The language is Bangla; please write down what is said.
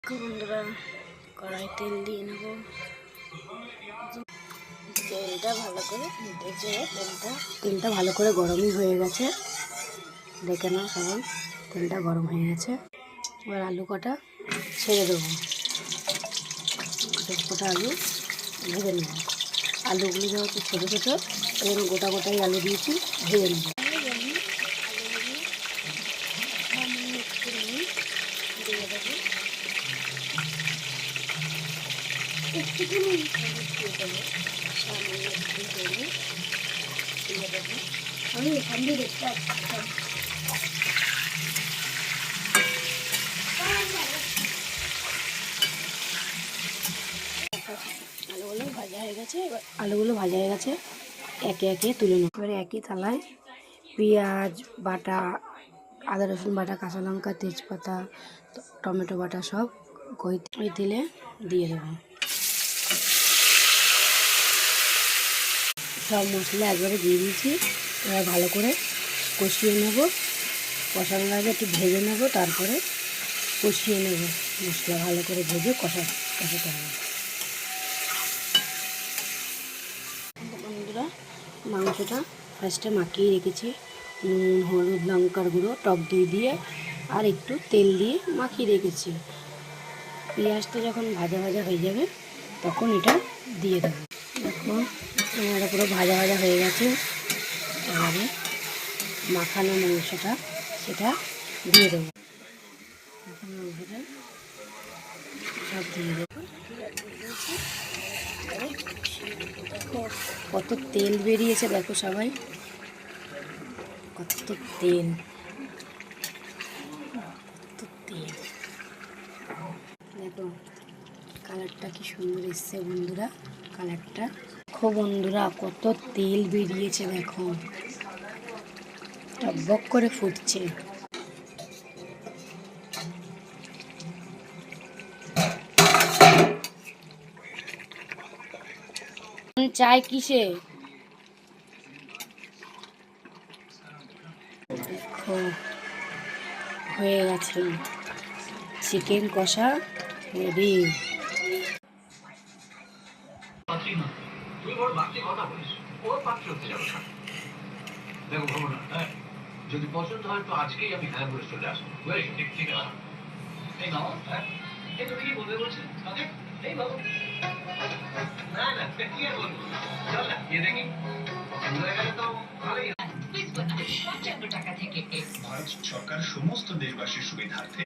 বন্ধুরা কড়াই তেল দিয়ে নেব। তেলটা ভালো করে ভেজে তেলটা ভালো করে গরমই হয়ে গেছে। দেখে নাও সবাই, তেলটা গরম হয়ে গেছে। এবার আলু কটা ছেড়ে দেবো, কটা আলু ভেজে নেব। আলুগুলো যেহেতু ছোটো ছোটো, এবার গোটা গোটাই আলু দিয়েছি, ভেজে নেব। দিয়ে দেবো একটুখানি দিয়ে দেবো, সামান্য একটু দিয়ে দেবো। আমি এখান দিয়ে দেখতে আলুগুলো ভাজা হয়ে গেছে। এবার আলুগুলো ভাজা হয়ে গেছে, একে একে তুলে নেব। এবারে একই থালায় পেঁয়াজ বাটা, আদা রসুন বাটা, কাঁচা লঙ্কা, তেজপাতা, টমেটো বাটা সব ওই তেলে দিয়ে দেবো। সব মশলা একবারে দিয়ে দিয়েছি। এবার ভালো করে কষিয়ে নেব। কষানোর আগে একটু ভেজে নেব, তারপরে কষিয়ে নেব। মশলা ভালো করে ভেজে কষাতে হবে। বন্ধুরা, মাংসটা ফার্স্টে মাখিয়ে রেখেছি নুন, হলুদ, লঙ্কার গুঁড়ো, টক দই দিয়ে আর একটু তেল দিয়ে মাখিয়ে রেখেছি। পেঁয়াজটা যখন ভাজা ভাজা হয়ে যাবে তখন এটা দিয়ে দেবো। দেখো এটা পুরো ভাজা ভাজা হয়ে গেছে। এবারে মাখানো মাংসটা সেটা দিয়ে দেবো। মাংসটা সব দিয়ে দেবো। দেখো কত তেল বেরিয়েছে, দেখো সবাই কত তেল, কত তেল। দেখো কালারটা কি সুন্দর এসছে বন্ধুরা, কালারটা দেখো বন্ধুরা, কত তেল বেরিয়েছে। দেখো টকবক করে ফুটছে। চাই কিসে? দেখো হয়ে গেছে চিকেন কষা রেডি। যদি পছন্দ হয় তো আজকেই আমি হ্যাঁ বলে চলে আসবো। ঠিক আছে। এই বাবা, এই তুমি কি বলবে বলছো? এই বাবা, না না কি আর বলবো, চল না গিয়ে দেখি। পছন্দ হয়ে গেলে তো ভালোই। টাকা থেকে ভারত সরকার সমস্ত দেশবাসীর সুবিধার্থে